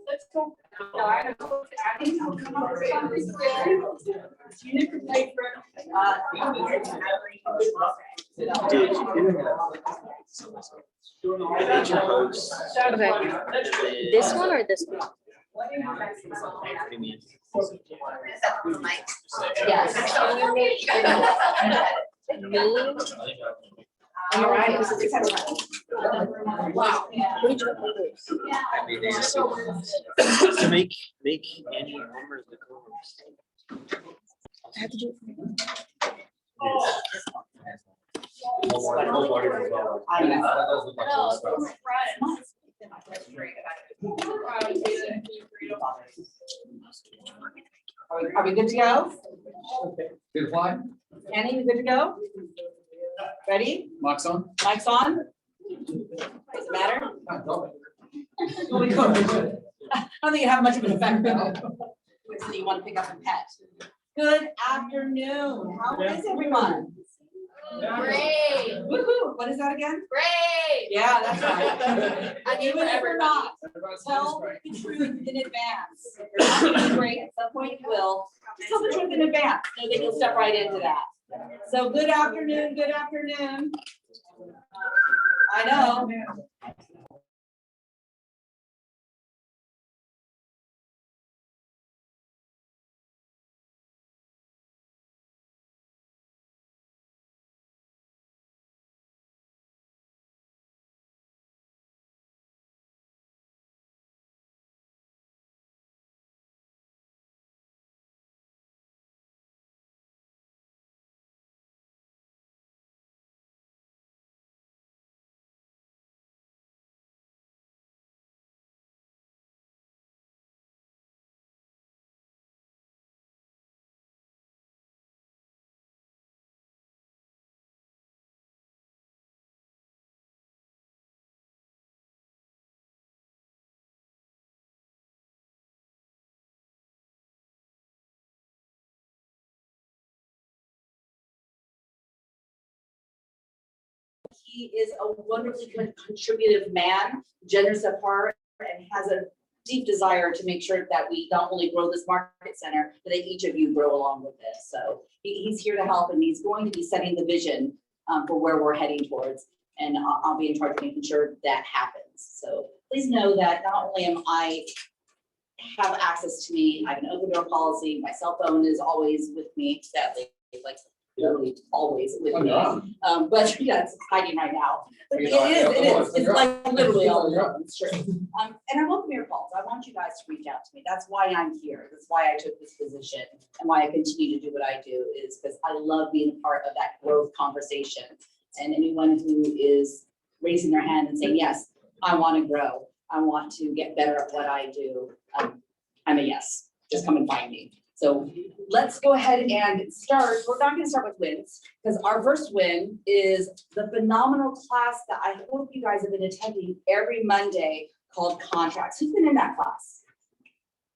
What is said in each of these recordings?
Let's go. Okay. This one or this one? Yes. All right. Wow. What did you propose? To make Annie Homer the co-host. I have to do I know. Are we good to go? Good fly. Annie, you good to go? Ready? Mike's on. Mic's on? Does it matter? I don't think you have much of an effect though. So you want to pick up a pet. Good afternoon. How is everyone? Great. Woohoo. What is that again? Great. Yeah, that's right. I need Even if you're not, tell the truth in advance. You're not gonna be great. At some point you will. Just tell the truth in advance. So that you'll step right into that. So good afternoon, good afternoon. I know. He is a wonderfully contributive man, generous of heart, and has a deep desire to make sure that we not only grow this market center, but that each of you grow along with this. So he's here to help, and he's going to be setting the vision for where we're heading towards. And I'll be in charge of making sure that happens. So please know that not only am I have access to me, I have an open door policy, my cell phone is always with me, sadly, like literally always with me. But yeah, it's hiding right now. But it is, it's like literally all the time, it's true. And I welcome your calls. I want you guys to reach out to me. That's why I'm here. That's why I took this position and why I continue to do what I do, is because I love being a part of that growth conversation. And anyone who is raising their hand and saying, yes, I want to grow, I want to get better at what I do, I'm a yes, just come and find me. So let's go ahead and start. We're not going to start with wins, because our first win is the phenomenal class that I hope you guys have been attending every Monday called Contracts. Who's been in that class?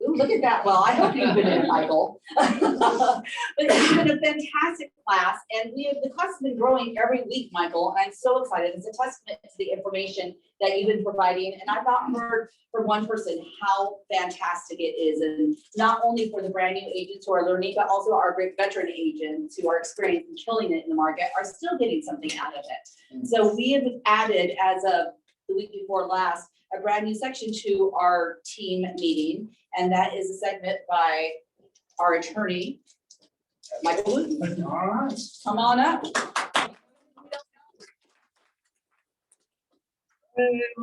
Ooh, look at that. Well, I hope you've been in it, Michael. But it's been a fantastic class, and the class has been growing every week, Michael, and I'm so excited. It's a testament to the information that you've been providing, and I've not heard from one person how fantastic it is, and not only for the brand new agents who are learning, but also our great veteran agents who are experienced and killing it in the market are still getting something out of it. So we have added, as of the week before last, a brand new section to our team meeting, and that is a segment by our attorney, Michael Wooten. All right. Come on up. That's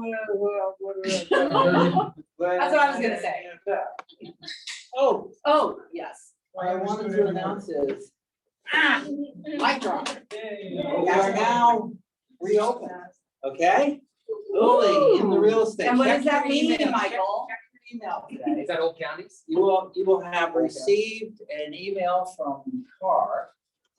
what I was gonna say. Oh, yes. What I wanted to announce is, Mic drop. we are now reopened, okay? Fully in the real estate. And what Check does that your mean, email. Michael? Check your email today. Is that Old Counties? You will have received an email from CAR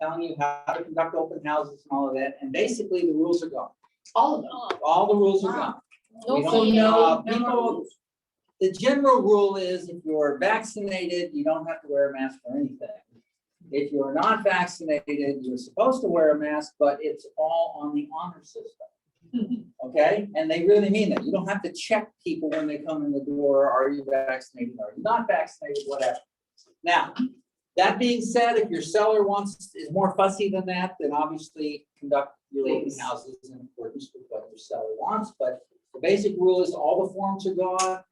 telling you how to conduct open houses and all of that, and basically the rules are gone. All of them. All the rules are gone. We So don't, no people, the general rule is if you're vaccinated, you don't have to wear a mask or anything. If you're not vaccinated, you're supposed to wear a mask, but it's all on the honor system. Okay, and they really mean that. You don't have to check people when they come in the door, are you vaccinated, are you not vaccinated, whatever. Now, that being said, if your seller is more fussy than that, then obviously conduct your open Please. houses in accordance with what your seller wants. But the basic rule is all the forms are gone,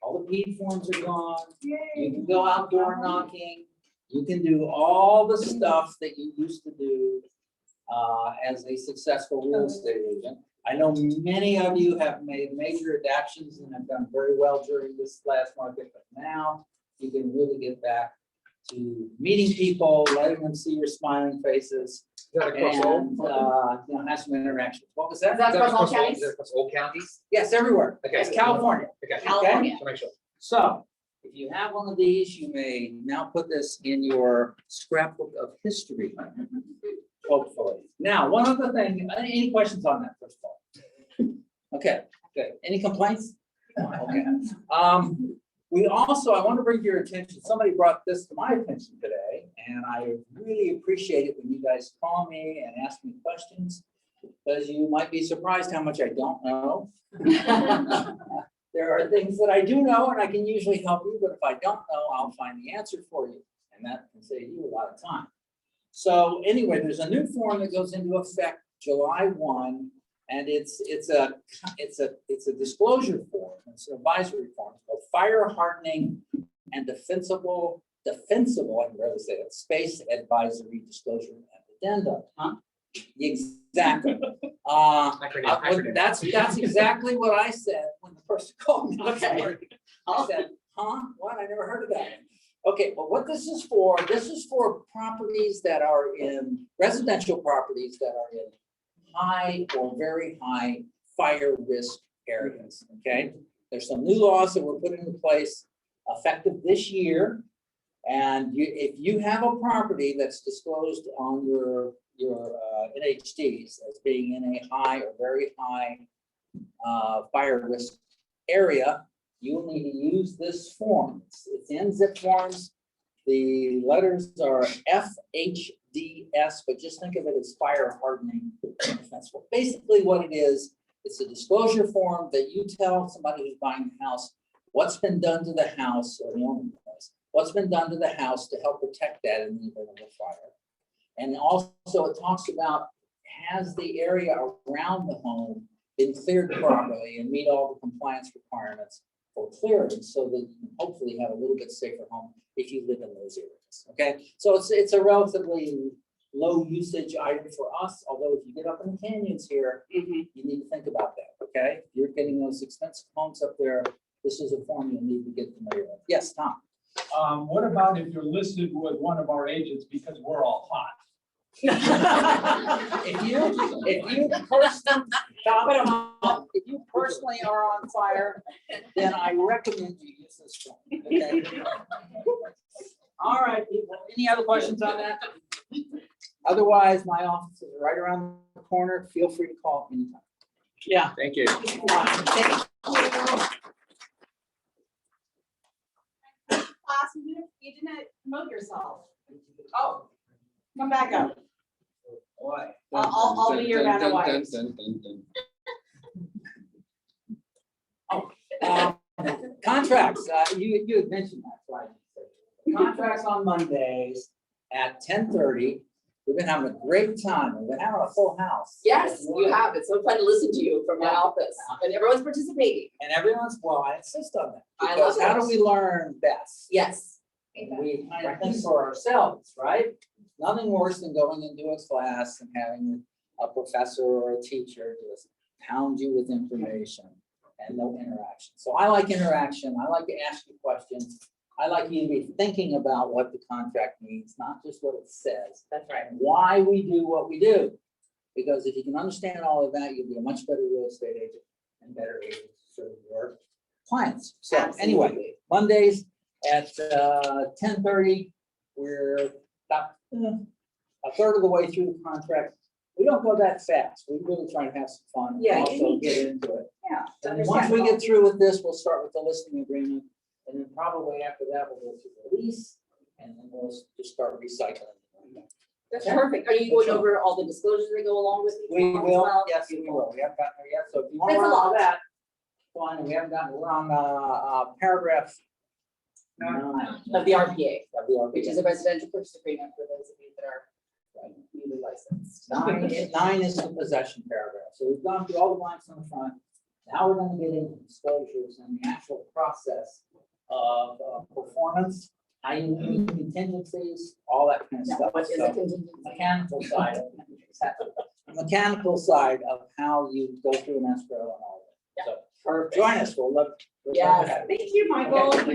all the paid forms are gone. You can go outdoor knocking. You can do all the stuff that you used to do as a successful real estate agent. I know many of you have made major adaptations and have done very well during this last market, but now you can really get back to meeting people, letting them see your smiling faces, Is that across all? and have some interactions. What was that? Is that Is that across all across all- counties? is that across all counties? Yes, everywhere. Okay. It's California. Okay. California. Just to make sure. So if you have one of these, you may now put this in your scrapbook of history, hopefully. Now, one other thing, any questions on that, first of all? Okay, good. Any complaints? Okay. We also, I want to bring to your attention, somebody brought this to my attention today, and I really appreciate it when you guys call me and ask me questions, because you might be surprised how much I don't know. There are things that I do know and I can usually help you, but if I don't know, I'll find the answer for you. And that can save you a lot of time. So anyway, there's a new form that goes into effect July 1, and it's a disclosure form. It's an advisory form called Fire Hardening and Defensible, I can barely say it, Space Advisory Disclosure and Addendum. Huh? Exactly. Acronym. That's exactly what I said when the person called me. Okay. I said, huh? What? I never heard of that. Okay, well, what this is for properties that are in, residential properties that are in high or very high fire risk areas, okay? There's some new laws that were put into place effective this year. And if you have a property that's disclosed on your NHDs as being in a high or very high fire risk area, you will need to use this form. It's in zip forms. The letters are FHDS, but just think of it as fire hardening. That's basically what it is. It's a disclosure form that you tell somebody who's buying the house what's been done to the house, or the owner of the house, what's been done to the house to help protect that in the event of a fire. And also it talks about, has the area around the home been cleared properly and meet all the compliance requirements for clearance, so that you can hopefully have a little bit safer home if you live in those areas, okay? So it's a relatively low usage item for us, although if you get up in the canyons here, Mhm. you need to think about that, okay? If you're getting those expensive homes up there, this is a form you need to get familiar with. Yes, Tom? What about if you're listed with one of our agents because we're all hot? If you personally, Tom, if you personally are on fire, then I recommend you use this form, okay? All right, people, any other questions on that? Otherwise, my office is right around the corner. Feel free to call anytime. Yeah. Thank you. Thank you. Class, you didn't promote yourself. Oh, come back up. Boy. I'll be your Vanna White. Contracts, you had mentioned that, right? Contracts on Mondays at 10:30. We've been having a great time. We've been having a full house. Yes, you have. It's so fun to listen to you from my office, and everyone's participating. And everyone's, well, I insist on that. I love Because how do it. we learn best? Yes. We kind of think for ourselves, right? Nothing worse than going into a class and having a professor or a teacher just pound you with information and no interaction. So I like interaction. I like to ask you questions. I like you to be thinking about what the contract means, not just what it says. That's right. And why we do what we do. Because if you can understand all of that, you'll be a much better real estate agent and better agent to serve your clients. So anyway, Absolutely. Mondays at 10:30, we're about a third of the way through the contract. We don't go that fast. We really try to have some fun. and Yeah, you also need get to. into it. Yeah. And once we get through with this, we'll start with the listing agreement. And then probably after that, we'll go through the lease, and then we'll just start recycling the That's perfect. Are you going over all the disclosures that go along with these? We forms as will, well? yes, we will. We haven't gotten there yet, so if you want That's to a run all lot. that, one, we haven't gotten, we're on, paragraph 9 Of the RPA, of the which is a residential purchase agreement for those of you that are newly licensed. 9 is the possession paragraph. So we've gone through all the blanks on the front. Now we're gonna get into disclosures and the actual process of performance, how you meet contingencies, all that kind of Now, stuff. what is So, a contingency? mechanical side of how you go through an escrow and all that. So Perfect. join us, we'll love. we'll love to Yes, have you. thank you, Michael. Okay.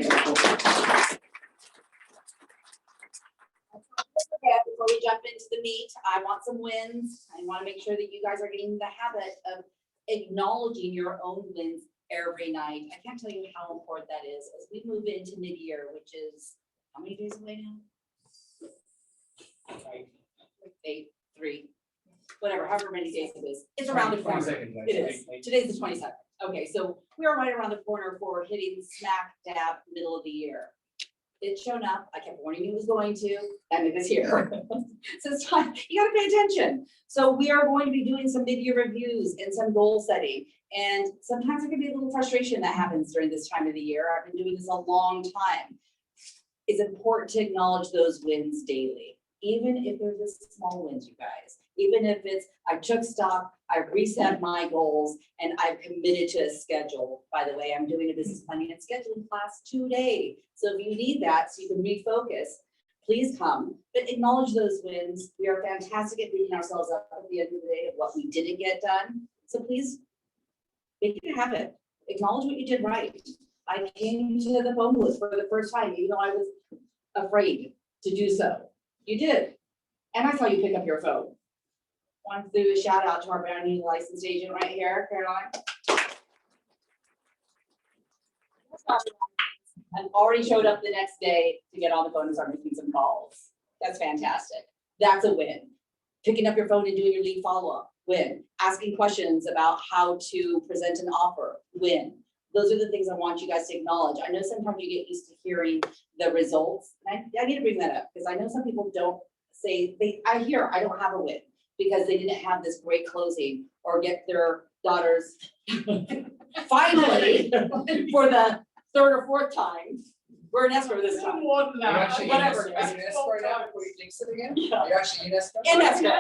Okay, before we jump into the meat, I want some wins. I want to make sure that you guys are getting the habit of acknowledging your own wins every night. I can't tell you how important that is as we move into mid-year, which is how many days away now? 8, 3, whatever, however many days it is. It's around the corner. It is. Today's the 27th. Okay, so we are right around the corner for hitting smack dab middle of the year. It's shown up. I kept warning you it was going to, and it is here. So it's time, you gotta pay attention. So we are going to be doing some mid-year reviews and some goal setting. And sometimes there can be a little frustration that happens during this time of the year. I've been doing this a long time. It's important to acknowledge those wins daily, even if they're just small wins, you guys. Even if it's, I took stock, I reset my goals, and I've committed to a schedule. By the way, I'm doing a business planning and scheduling class today. So if you need that, so you can refocus, please come, but acknowledge those wins. We are fantastic at beating ourselves up at the end of the day of what we didn't get done. So please make it a habit. Acknowledge what you did right. I came to the phone booth for the first time, even though I was afraid to do so. You did. And I saw you pick up your phone. Want to do a shout out to our brand new licensed agent right here, Caroline. And already showed up the next day to get on the phone and start making some calls. That's fantastic. That's a win. Picking up your phone and doing your lead follow-up, win. Asking questions about how to present an offer, win. Those are the things I want you guys to acknowledge. I know sometimes you get used to hearing the results. And I need to bring that up because I know some people don't say, I don't have a win because they didn't have this great closing or get their daughters finally for the 3rd or 4th time. We're in escrow this time. You're actually in Whatever escrow it is. in escrow now before you jinx it again? Yeah. You're actually in escrow? In escrow.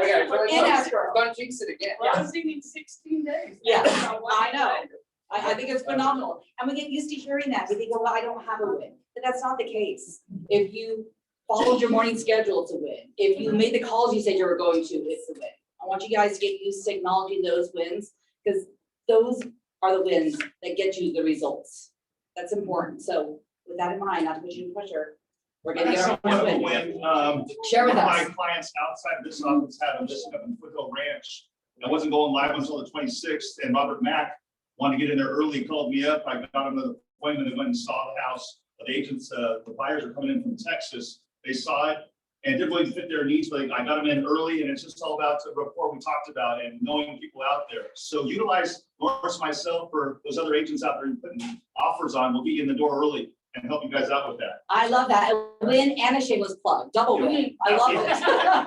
Okay, In escrow. don't jinx it again. Yeah. I was thinking 16 days. Yeah, I know. I think it's phenomenal. And we get used to hearing that. We think, well, I don't have a win, but that's not the case. If you followed your morning schedule, it's a win. If you made the calls you said you were going to, it's a win. I want you guys to get used to acknowledging those wins because those are the wins that get you the results. That's important. So with that in mind, not to put you in pressure, we're gonna get our first win. Share with My us. clients outside of this office had a listing up in Foothill Ranch. I wasn't going live until the 26th, and Robert Mack wanted to get in there early, called me up. I got him an appointment and went and saw the house. The agents, the buyers are coming in from Texas. They saw it and didn't really fit their needs, but I got them in early, and it's just all about the rapport we talked about and knowing people out there. So utilize Lawrence, myself, for those other agents out there and putting offers on. We'll be in the door early and help you guys out with that. I love that. A win and a shameless plug, double win. I love it. Yeah,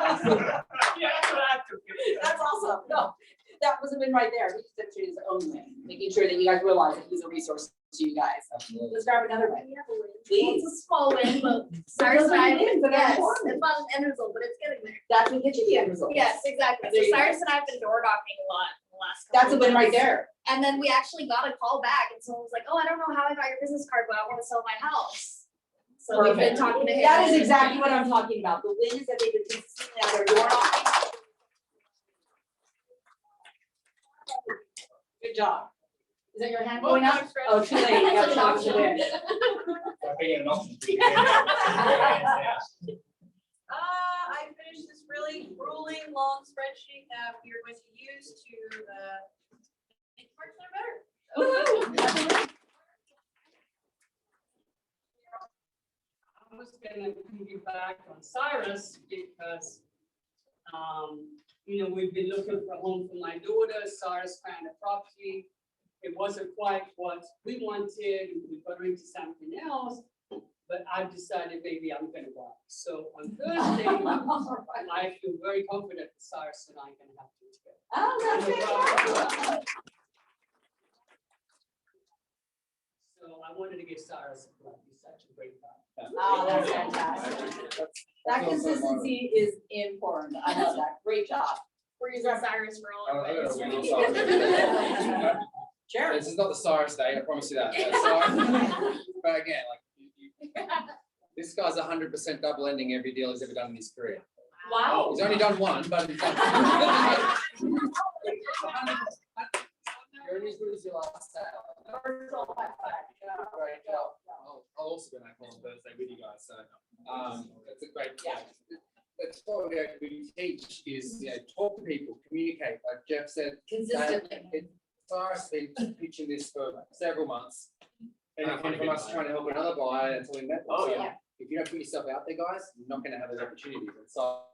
that's what I took it. That's awesome. No, that was a win right there. He just demonstrated his own win, making sure that you guys realize that he's a resource to you guys. Let's grab another win. Please. It's a small win, but Cyrus Cyrus and I, wins, and yes, that's it's not an end result, but it's getting there. That's what gets you the end result. Yes, exactly. There So you go. Cyrus and I have been door knocking a lot in the last couple That's a of win right months. there. And then we actually got a call back and someone was like, oh, I don't know how I got your business card, but I want to sell my house. So we've been Perfect. talking to him. That is exactly what I'm talking about. The win is that they've been consistently out there door knocking. Good job. Is that your hand going up? Oh, too late. You gotta show us the win. I finished this really grueling, long spreadsheet that we are going to use to make parts that are better. I was gonna piggyback on Cyrus because, we've been looking for a home for my daughter. Cyrus found a property. It wasn't quite what we wanted. We got into something else. but I've decided maybe I'm gonna go. So on Thursday, I feel very confident that Cyrus and I are gonna have to do together. Oh, that's fantastic. So I wanted to give Cyrus a plug. He's such a great guy. Oh, that's fantastic. That consistency is important. I love that. Great job. We're using Cyrus for all Oh, of I it. don't know, we're not sorry. Sure. This is not the Cyrus day, I promise you that. But again, this guy's 100% double ending every deal he's ever done in his career. Wow. He's only done one, but he's done. You're only as good as your last sale. Great job. I'll also be back on Thursday with you guys, so that's a great. That's what we teach is, talk to people, communicate. Like Jeff said, Consistently. Cyrus has been pitching this for several months. And I find it from good us advice. trying to help another buyer until we met them. Oh, So yeah. if you don't put yourself out there, guys, you're not going to have those opportunities. And so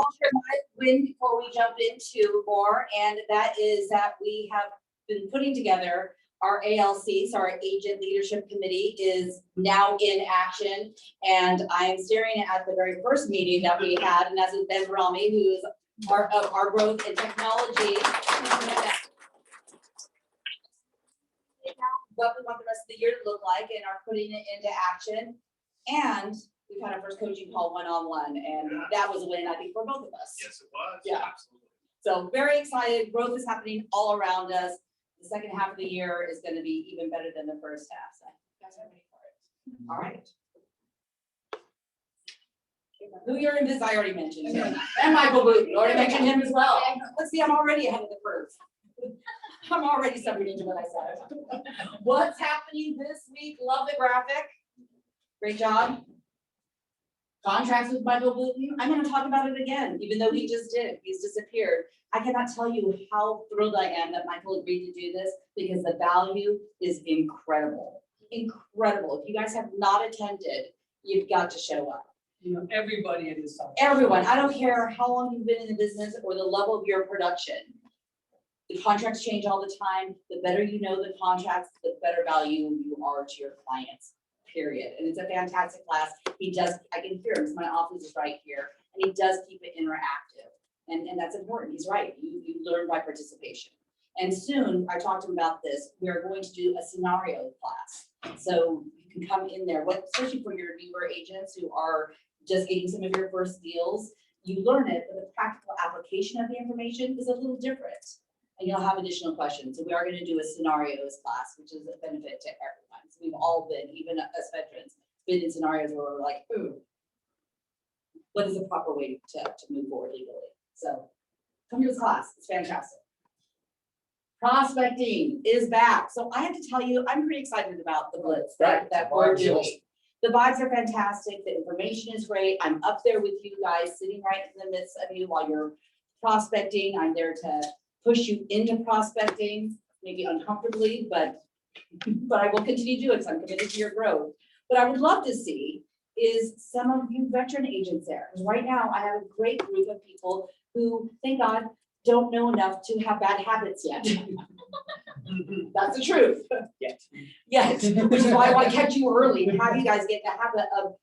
I'll share my win before we jump into more, and that is that we have been putting together our ALC, so our Agent Leadership Committee is now in action. And I'm staring at the very first meeting that we had, and that's with Ben Rami, who is part of our growth and technology. What we want the rest of the year to look like and are putting it into action. And we've had our first coaching call one-on-one, and that was a win, I think, for both of us. Yes, it was. Yeah. Absolutely. So very excited. Growth is happening all around us. The second half of the year is going to be even better than the first half. So you guys are ready for it. All right. Who you're in this, I already mentioned. And Michael Booth, you already mentioned him as well. Let's see, I'm already ahead of the curve. I'm already stepping into what I said. What's happening this week? Love the graphic. Great job. Contracts with Michael Booton. I'm going to talk about it again, even though he just did. He's disappeared. I cannot tell you how thrilled I am that Michael agreed to do this because the value is incredible. Incredible. If you guys have not attended, you've got to show up. You know, everybody in this. Everyone, I don't care how long you've been in the business or the level of your production. The contracts change all the time. The better you know the contracts, the better value you are to your clients, period. And it's a fantastic class. He does, I can hear him, because my office is right here, and he does keep it interactive. And that's important. He's right. You learn by participation. And soon, I talked to him about this, we're going to do a scenario class. So you can come in there, especially for your newer agents who are just getting some of your first deals, you learn it, but the practical application of the information is a little different. And you'll have additional questions. So we are going to do a scenarios class, which is a benefit to everyone. So we've all been, even as veterans, been in scenarios where we're like, ooh, what is the proper way to move forward legally? So come to this class. It's fantastic. Prospecting is back. So I have to tell you, I'm pretty excited about the blitz that we're doing. The vibes are fantastic. The information is great. I'm up there with you guys, sitting right in the midst of you while you're prospecting. I'm there to push you into prospecting, maybe uncomfortably, but I will continue to do it because I'm committed to your growth. What I would love to see is some of you veteran agents there. Because right now I have a great group of people who, thank God, don't know enough to have bad habits yet. That's the truth. Yes, which is why I want to catch you early and have you guys get the habit of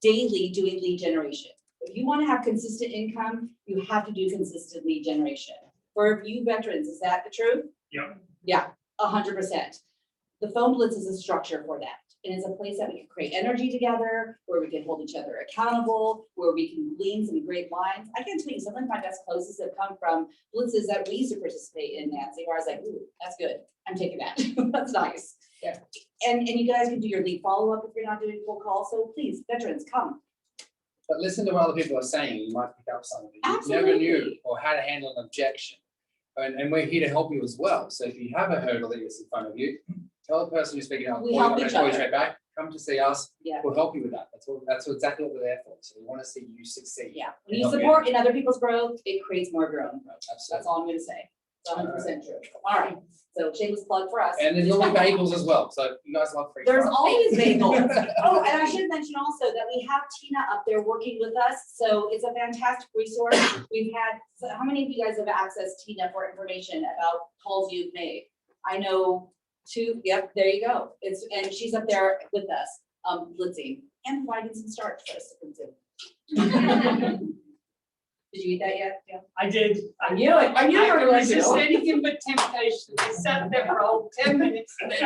daily doing lead generation. If you want to have consistent income, you have to do consistent lead generation. For you veterans, is that the truth? Yep. Yeah, 100%. The phone blitz is a structure for that. And it's a place that we can create energy together, where we can hold each other accountable, where we can glean some great lines. I can tell you, some of my best closes have come from blitzes that we used to participate in, Nancy, where I was like, ooh, that's good. I'm taking that. That's nice. Yeah. And you guys can do your lead follow-up if you're not doing full call. So please, veterans, come. But listen to what other people are saying, you might pick up something you never knew, Absolutely. or how to handle an objection. And we're here to help you as well. So if you have a hurdle that is in front of you, tell the person you're speaking up, We I'm help gonna each call you other. straight back, come to see us, Yeah. we'll help you with that. That's exactly what we're there for. So we want to see you succeed. Yeah. When you support in other people's growth, it creates more of your own growth. That's Absolutely. all I'm gonna say. It's 100% true. All right. So shameless plug for us. And there's normally bagels as well. So you guys love free. There's stuff. always bagels. Oh, and I should mention also that we have Tina up there working with us, so it's a fantastic resource. We've had, so how many of you guys have accessed Tina for information about calls you've made? I know 2, yep, there you go. And she's up there with us, blitzing and providing some starch for us to consume. Did you eat that yet? Yeah. I did. I knew it. I knew you I were could going resist to. anything but temptation. I sat there for a whole 10 minutes. And then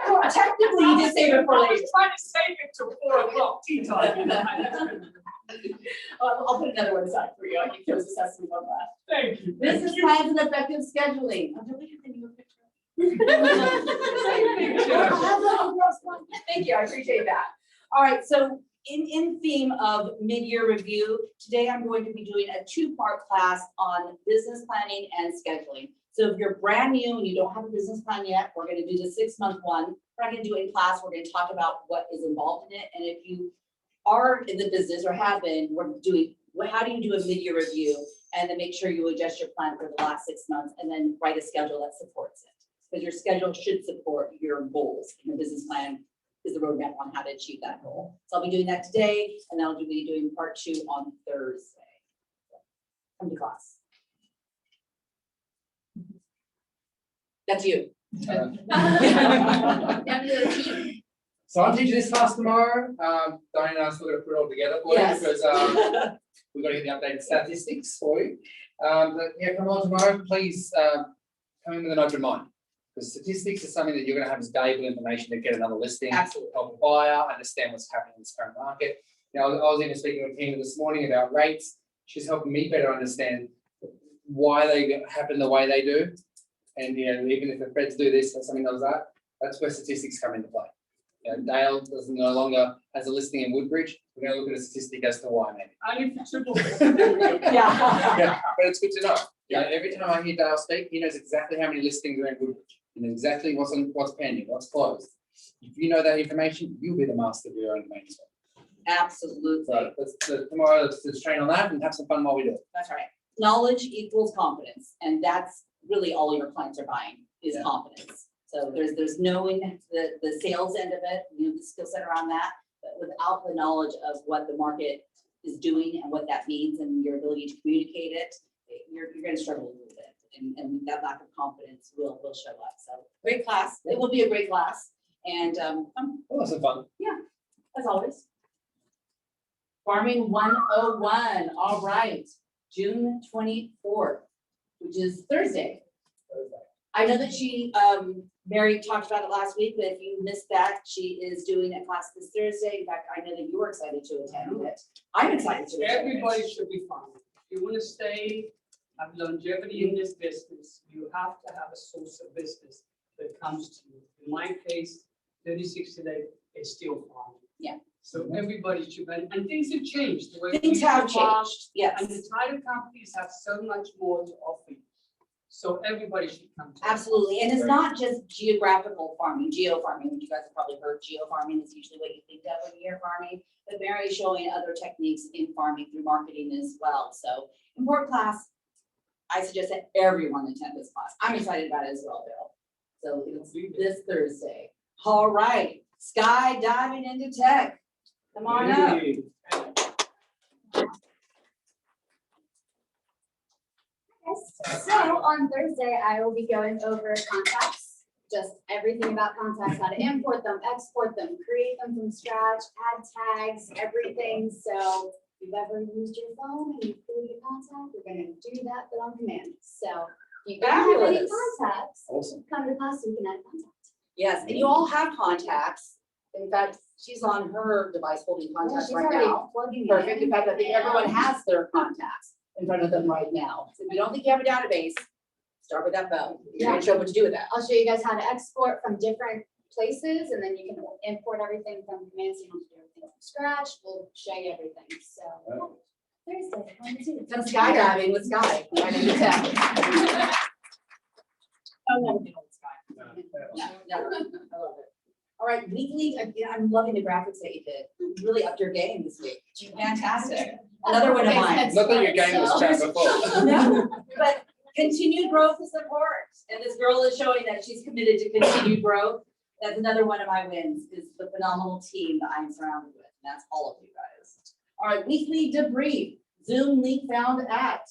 Well, technically, you just save it for I later. was trying to save it till 4 o'clock tea time. I'll put another one aside for you. I can close assessment on that. Thank you. Business plans and effective scheduling. Oh, did we have the new picture? Thank you, I appreciate that. All right, so in theme of mid-year review, today I'm going to be doing a 2-part class on business planning and scheduling. So if you're brand new and you don't have a business plan yet, we're gonna do the 6-month one. We're not gonna do it in class, we're gonna talk about what is involved in it. And if you are in the business or have been, we're doing, how do you do a mid-year review? And then make sure you adjust your plan for the last 6 months and then write a schedule that supports it. Because your schedule should support your goals, and the business plan is the roadmap on how to achieve that goal. So I'll be doing that today, and then I'll be doing part 2 on Thursday. Come to class. That's you. Down to the team. So I'm teaching this class tomorrow. Diane and I still got to put it all together for Yes. you because we've got to get the updated statistics for you. But yeah, come on tomorrow, please come in with an open mind. Because statistics is something that you're going to have as valuable information to get another listing, Absolutely. help a buyer understand what's happening in this current market. You know, I was even speaking with Tina this morning about rates. She's helping me better understand why they happen the way they do. And you know, even if the Feds do this or something like that, that's where statistics come into play. You know, Dale doesn't no longer has a listing in Woodbridge. We're going to look at a statistic as to why, maybe. Only for triple. Yeah. Yeah, but it's good to know. You know, every time I hear Dale speak, he knows exactly how many listings are in Woodbridge. He knows exactly what's pending, what's closed. If you know that information, you'll be the master of your own domain. Absolutely. So tomorrow, let's train on that and have some fun while we do it. That's right. Knowledge equals confidence, and that's really all your clients are buying is Yeah. confidence. So there's knowing the sales end of it, you know, the skill set around that, but without the knowledge of what the market is doing and what that means and your ability to communicate it, you're going to struggle a little bit, and that lack of confidence will show up. So great class. It will be a great class, and We'll have some fun. as always. Farming 101, all right, June 24th, which is Thursday. I know that Mary talked about it last week, but if you missed that, she is doing a class this Thursday. In fact, I know that you were excited to attend it. I'm excited to attend it. Everybody should be farming. If you want to stay, have longevity in this business, you have to have a source of business that comes to you. In my case, 36 today is still farming. Yeah. So everybody should, and things have changed. The way we Things used to have farm, changed, yes. And the title companies have so much more to offer you. So everybody should come to. it. Absolutely, and it's not just geographical farming, geo farming, which you guys have probably heard. Geo farming is usually what you think of when you hear farming, but Mary is showing other techniques in farming through marketing as well. So important class. I suggest that everyone attend this class. I'm excited about it as well, Bill. So it's this Thursday. All right, skydiving into tech. Come on up. Hey. So on Thursday, I will be going over contracts just everything about contacts, how to import them, export them, create them from scratch, add tags, everything. So if you've ever used your phone and you create a contact, we're gonna do that, but on command. So if you don't have any Fabulous. contacts, Awesome. come to class, so you can add contacts. Yes, and you all have contacts. In fact, she's on her device holding Yeah, contacts she's right already now. plugging it Perfect. in. In fact, I think everyone has their contacts in front of them right now. So if you don't think you have a database, start with that phone. You're gonna show them what to do with that. I'll show you guys how to export from different places, and then you can import everything from command, so you don't have to do everything from scratch. We'll show you everything, so. Thursday, 1 Come skydiving with Sky. Right in the town. Oh, no, we don't Sky. No, no, I love it. All right, weekly, again, I'm loving the graphics that you did. You really upped your game this week. Fantastic. Another one of mine. Not that your game was crap before. No, but continued growth is support. And this girl is showing that she's committed to continued growth. That's another one of my wins, is the phenomenal team that I'm surrounded with. And that's all of you guys. All right, weekly debrief. Zoom link found at.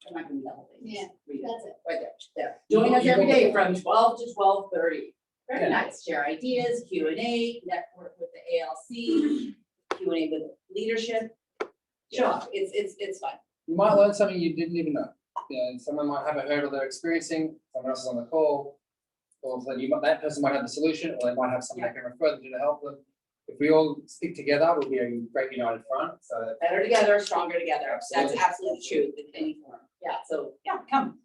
I'm not gonna read the whole thing. Yeah, Read it. that's it. Right there. Join us every day from 12 to 12:30. Very nice. Share ideas, Q&A, network with the ALC, Q&A with leadership. Show up. It's fun. You might learn something you didn't even know. Yeah, and someone might have a hurdle they're experiencing, someone else is on the call. Or then that person might have the solution, or they might have something they can refer them to help them. If we all stick together, we'll be a great united front, so. Better together, stronger together. That's Absolutely. absolutely true in any form. Yeah, so, yeah, come.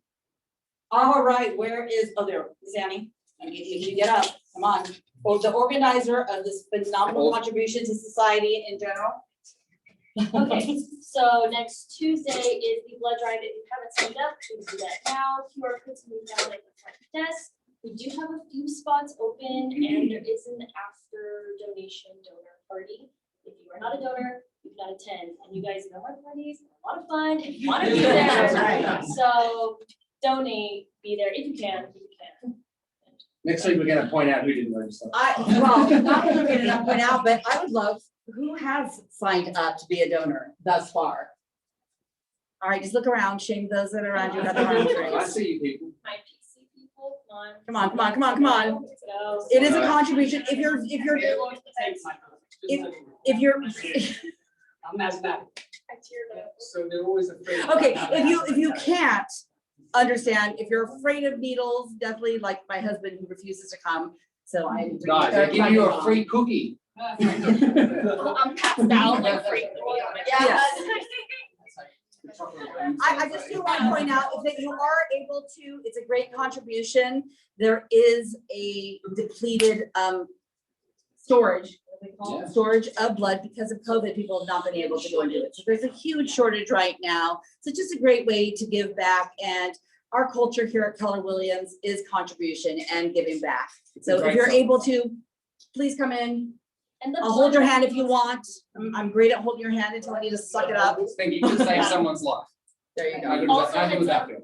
All right, where is, oh, there, Sammy, I'm getting you to get up, come on. Or the organizer of this phenomenal contribution to society in general. Okay, so next Tuesday is the blood drive. If you haven't signed up, please do that now. QR codes move down at the front desk. We do have a few spots open, and there is an after donation donor party. If you are not a donor, you cannot attend. And you guys know our parties are a lot of fun and you want to be there. So donate, be there if you can, if you can. Next week, we're gonna point out who didn't register. Well, not that we're gonna point out, but I would love, who has signed up to be a donor thus far? All right, just look around, shame those that are around you, got their arms I raised. see you people. My PC people, come on. Come on, come on, come on, come on. Let's go. It is a contribution, if you're, Take my notes. if you're, I'm asthmatic, I teared up. so they're always afraid. okay, if you can't understand, if you're afraid of needles, definitely like my husband who refuses to come, so I. Guys, I give you a free cookie. I'm passed out like freak. Yes. I just do want to point out is that you are able to, it's a great contribution. There is a depleted storage, what do they call it? Yeah. Storage of blood because of COVID. People have not been able to go and do it. So there's a huge shortage right now. So it's just a great way to give back. And our culture here at Keller Williams is contribution and giving back. So if you're able to, please come in. And the I'll hold your blood hand if you want. I'm great at holding your hand and telling you to suck it up. Think you can save someone's life. There you How go. good was that, how good was that feel?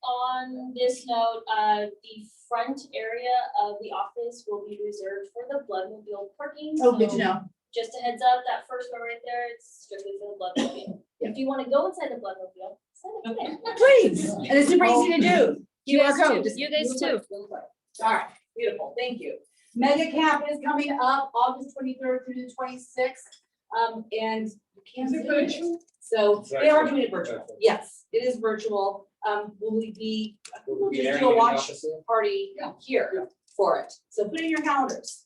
On this note, the front area of the office will be reserved for the bloodmobile parking. Oh, good to so know. Just a heads up, that first one right there, it's strictly for the bloodmobile. If you want to go inside the bloodmobile, sign up there. Please, and it's super easy to do. You QR guys code. too. Just You guys real quick, real quick. All right, beautiful, thank you. Mega Camp is coming up August 23rd through the 26th. And you can't Is it Zoom it. virtual? So they are doing it virtual. Yes, it is virtual. Will we be, we'll just do a watch party here for it. So put in your calendars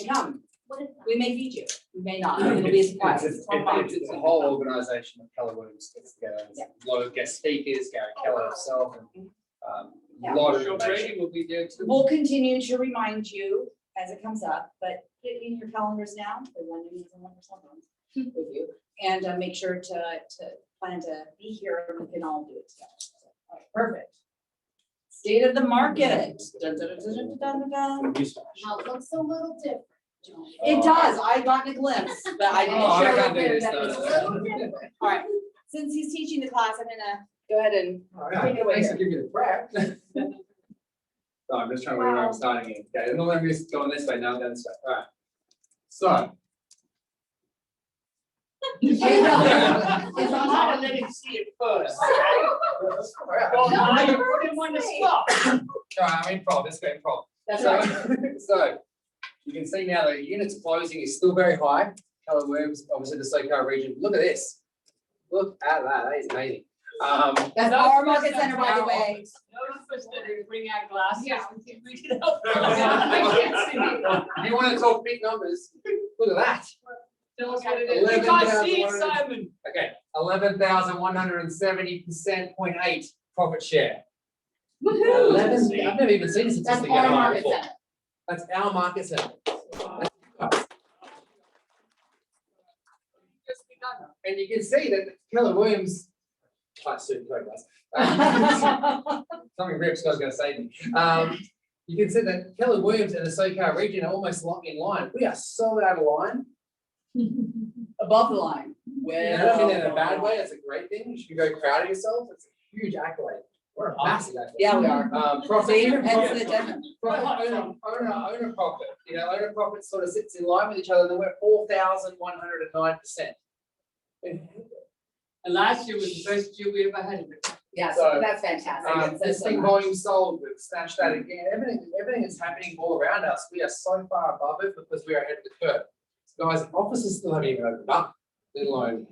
and come. What is We may feed you, we may not. It'll be a surprise. It's a whole organization of Keller Williams gets together. There's a lot of guest speakers, Gary Keller himself, and a lot of Joe information. Brady will be there too. We'll continue to remind you as it comes up, but put it in your calendars now, the one you need to remember something with you. And make sure to plan to be here and we can all do it together. So, all right, perfect. State of the market. Dun, dun, dun, dun, dun, dun, dun. Now it looks a little different. It does, I got a glimpse, but I didn't Oh, I share can't with do you this, that no, it's a no, little no. different. All right, since he's teaching the class, I'm gonna go ahead and take it away Thanks here. for giving me the prep. No, I'm just trying to remember where I'm starting again. Okay, and then we're just going this way, now I'm going this way. All right. So. It's I'm not letting see it first. Well, now you put him on the spot. All right, I'm improv, let's go improv. That's So, right. so you can see now the units closing is still very high. Keller Williams, obviously the SoCal region. Look at this. Look at that. That is amazing. That's our market center, by the way. Notice that they bring out glasses. Yeah. We can help. If you want to talk big numbers, look at that. Tell us what it is. We can't see it, Simon. Okay, 11,170%, 0.8 profit share. 11, I've never even seen a That's statistic our that high market before. center. That's our market center. And you can see that Keller Williams. Sorry, guys. Something rips, I was gonna save me. You can see that Keller Williams and the SoCal region are almost in line. We are so out of line. Above the line. And I don't mean that in a bad way, it's a great thing. You should be very proud of yourself. It's a huge accolade. We're a massive accolade. Yeah, we are. Profit. See, hence the agenda. Owner profit, owner profit sort of sits in line with each other, then we're 4,109%. And last year was the best year we ever had. Yes, So, that's fantastic. Listing volume sold, we've snatched that again, everything is happening all around us, we are so far above it because we are ahead of the curve. Guys, offices still haven't even opened up, let alone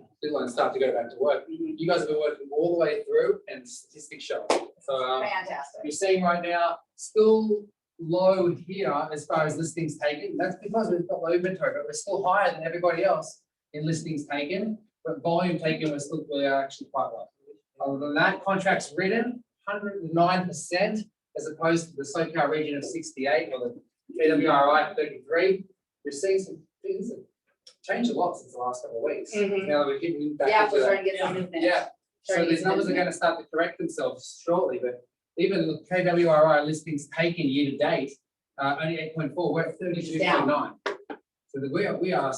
start to go back to work. You guys have been working all the way through and statistics show. So, Fantastic. you're seeing right now, still low here as far as listings taken. That's because we've got low inventory, but we're still higher than everybody else in listings taken. But volume taken, we are actually quite low. Other than that, contracts written, 109%, as opposed to the SoCal region of 68 or the KWRI 33. We're seeing some things that changed a lot since the last couple of weeks. Mhm. Now we're getting back Yeah, into we're that. starting to get some movement. Yeah, so Starting to these get some numbers are movement. gonna start to correct themselves shortly, but even the KWRI listings taken year to date, only 8.4, we're at 32.9. So we are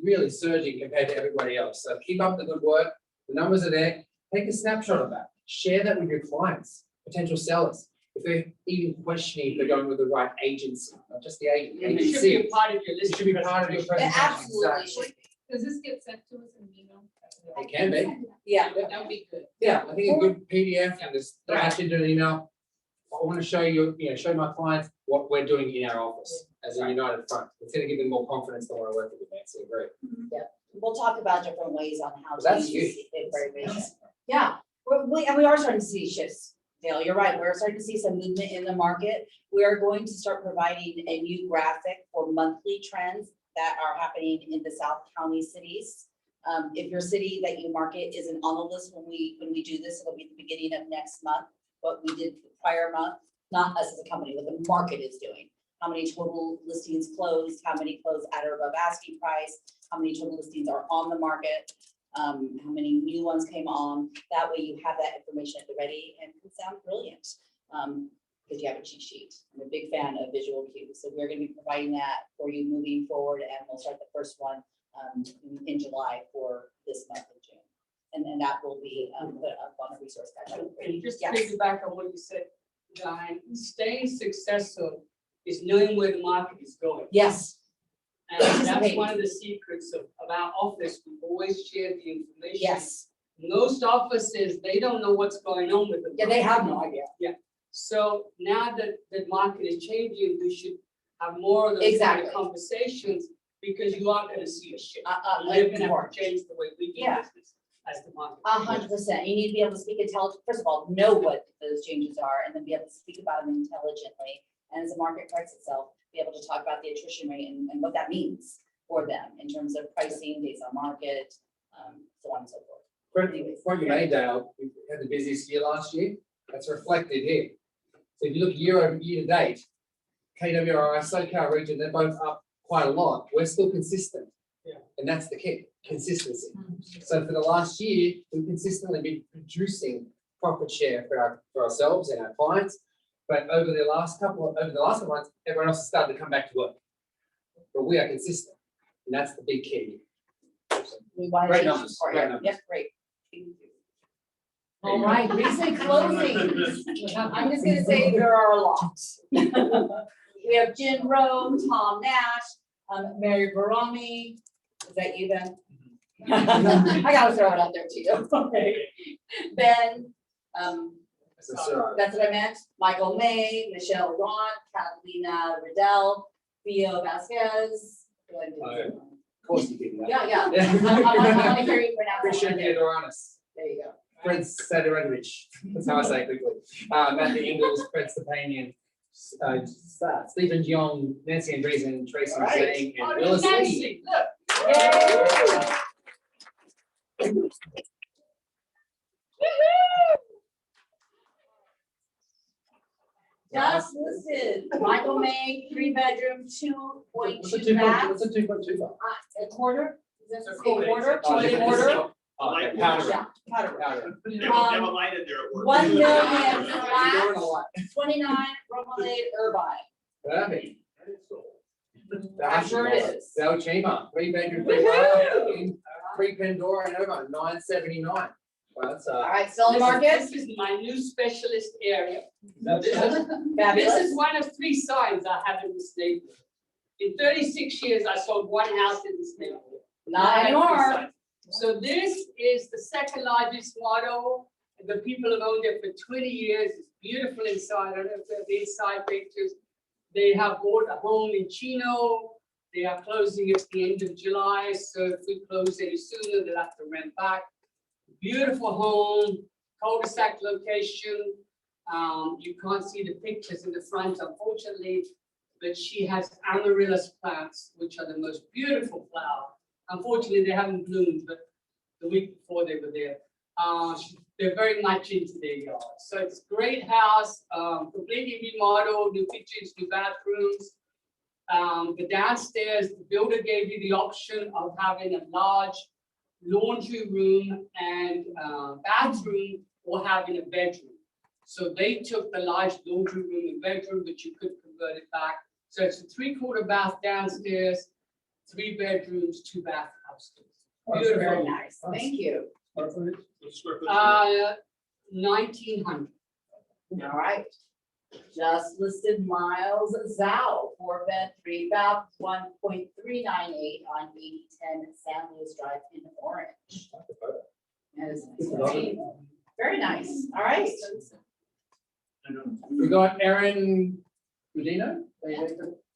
really surging compared to everybody else. So keep up the good work. The numbers are there. Take a snapshot of that. Share that with your clients, potential sellers. If they're even questioning if they're going with the right agency, not just the agent. It should be agency. a part of your It list. should be part of your It presentation. absolutely Exactly. should be. Does this get sent to us in an email? It can be. Yeah. That would be good. Yeah, I think a good PDF and just dash into an email. I want to show you, show my clients what we're doing in our office as a united front. It's going to give them more confidence to want to work with you, Nancy. Agree. We'll talk about different ways on how to That's use huge. it variations. Yeah, and we are starting to see shifts. Dale, you're right. We're starting to see some movement in the market. We are going to start providing a new graphic for monthly trends that are happening in the South County cities. If your city that you market isn't on the list when we do this, it'll be the beginning of next month. What we did the prior month, not us as a company, what the market is doing. How many total listings closed, how many closed at or above asking price, how many total listings are on the market, how many new ones came on. That way you have that information at the ready and it can sound brilliant. Because you have a cheat sheet. I'm a big fan of visual cues. So we're gonna be providing that for you moving forward, and we'll start the first one in July for this month of June. And then that will be put up on a resource guide. And just to Yes. piggyback on what you said, Diane, staying successful is knowing where the market is going. Yes. And that's Anticipating. one of the secrets of our office. We've always shared the information. Yes. Most offices, they don't know what's going on with them. Yeah, they have no idea. So now that the market is changing, we should have more of those kind Exactly. of conversations, because you are gonna see a shift. We're Like gonna have more. to change the way we do Yeah. business as the market. 100%. You need to be able to speak intelligent, first of all, know what those changes are, and then be able to speak about them intelligently. And as the market corrects itself, be able to talk about the attrition rate and what that means for them in terms of pricing based on market, so on and so forth. Point you made, Dale, we had the busiest year last year. That's reflected here. So if you look year over year to date, KWRI, SoCal region, they're both up quite a lot. We're still consistent. Yeah. And that's the key, consistency. So for the last year, we've consistently been producing profit share for ourselves and our clients. But over the last couple of months, everyone else has started to come back to work. But we are consistent, and that's the big key. We want to Great change it numbers, for great you. numbers. Yep, great. Thank you. All right, recent closings. I'm just gonna say there are a lot. We have Jen Rowe, Tom Nash, Mary Barami. Is that you, Ben? I gotta throw it out there to you. Okay. Ben, That's what I meant. Michael May, Michelle Ron, Catalina Riddell, Theo Vasquez. Go ahead and do it. Of course you did that. Yeah. I want to hear you pronounce Christian it. Theodoranis, There you go. Fred Sadorovich, that's how I say it quickly. Matthew Ingles, Fred Stepanian, Stephen Jeong, Nancy Andreessen, Tracy All right. Zhang, Oh, and there's Willis Lee. Nancy, look. Just listed, Michael May, 3-bedroom, 2.2 What's a 2.2, bath, what's a 2.2? a quarter? Is that A a quarter. quarter? Oh, Two this and a is- quarter? Oh, powder. Yeah, powder. Powder. They have a light in there at work. 1 million You're doing flat, a lot. 29 Romalade Irvine. Perfect. I'm sure it is. Del Chima, 3-bedroom, 3 Woohoo! 3 Pandora and over, 979. Well, that's, All right, still on the market? This is my new specialist area. That's This is- Fabulous. This is one of 3 signs I have in this neighborhood. In 36 years, I sold 1 house in this neighborhood. Not I have 3 anymore. signs. So this is the second largest model. The people have owned it for 20 years. It's beautiful inside. I don't know if they have the inside pictures. They have bought a home in Chino. They are closing at the end of July. So if we close any sooner, they'll have to rent back. Beautiful home, cul-de-sac location. You can't see the pictures in the front, unfortunately, but she has amaryllis plants, which are the most beautiful flower. Unfortunately, they haven't bloomed, but the week before they were there. They're very much into their yard. So it's a great house, completely remodeled, new kitchens, new bathrooms. The downstairs, the builder gave you the option of having a large laundry room and bathroom or having a bedroom. So they took the large laundry room and bedroom, but you could convert it back. So it's a 3/4 bath downstairs, 3 bedrooms, 2 bath upstairs. Very Beautiful. nice, thank you. Square footage. 1900. All right. Just listed Miles Zhao, 4-bed, 3 bath, 1.398 on 8010 San Luis Drive in Orange. That is nice. Very nice, all right. We got Erin Gudino,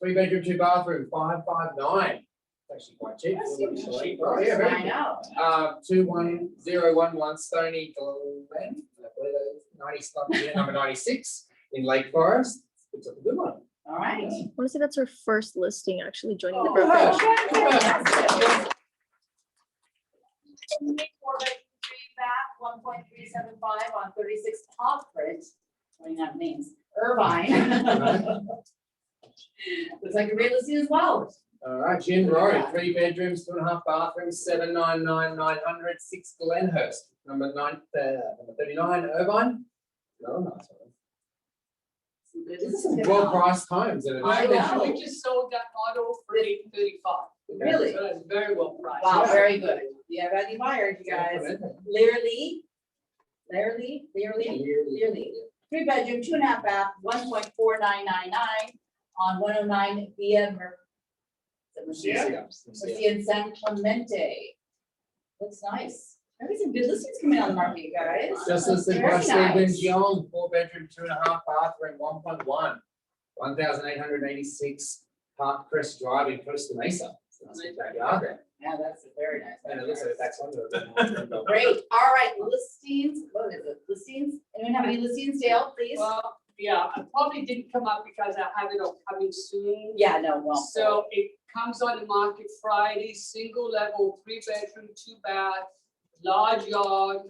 3-bedroom, 2 bathroom, 559. Actually quite cheap. Oh, yeah, very I good. know. 21011 Stony Glen, I believe that is 90, number 96 in Lake Forest. Looks like a good one. All right. I want to say that's her first listing actually joining the Oh, brokerage. fantastic. 4-bed, 3 bath, 1.375 on 36 top print. 29 names, Irvine. Looks like a real estate as well. All right, Jim Road, 3 bedrooms, 2.5 bathrooms, 799,900, 6 Glenhurst, number 39 Irvine. Another nice one. This is good. Well priced homes. At a I nice know. We just sold that model for 835. Really? So that's very well priced. Wow, very good. You have any buyers, you guys? Learly. 3-bedroom, 2.5 bath, 1.4999 on 109 via Mercia in San Clemente. Looks nice. Maybe some good listings coming on the market, you guys. Just as the Very Stephen nice. Jeong, 4-bedroom, 2.5 bathroom, 1.1, 1,886 Park Crest Drive in Costa Mesa. So that's the backyard there. Yeah, that's a very nice. And it looks like it's under it. Great, all right, listings, what is it, listings? Anyone have any listings, Dale, please? Well, yeah, I probably didn't come up because I have it all coming soon. Yeah, no, well. So it comes on the market Friday, single level, 3-bedroom, 2 bath, large yard,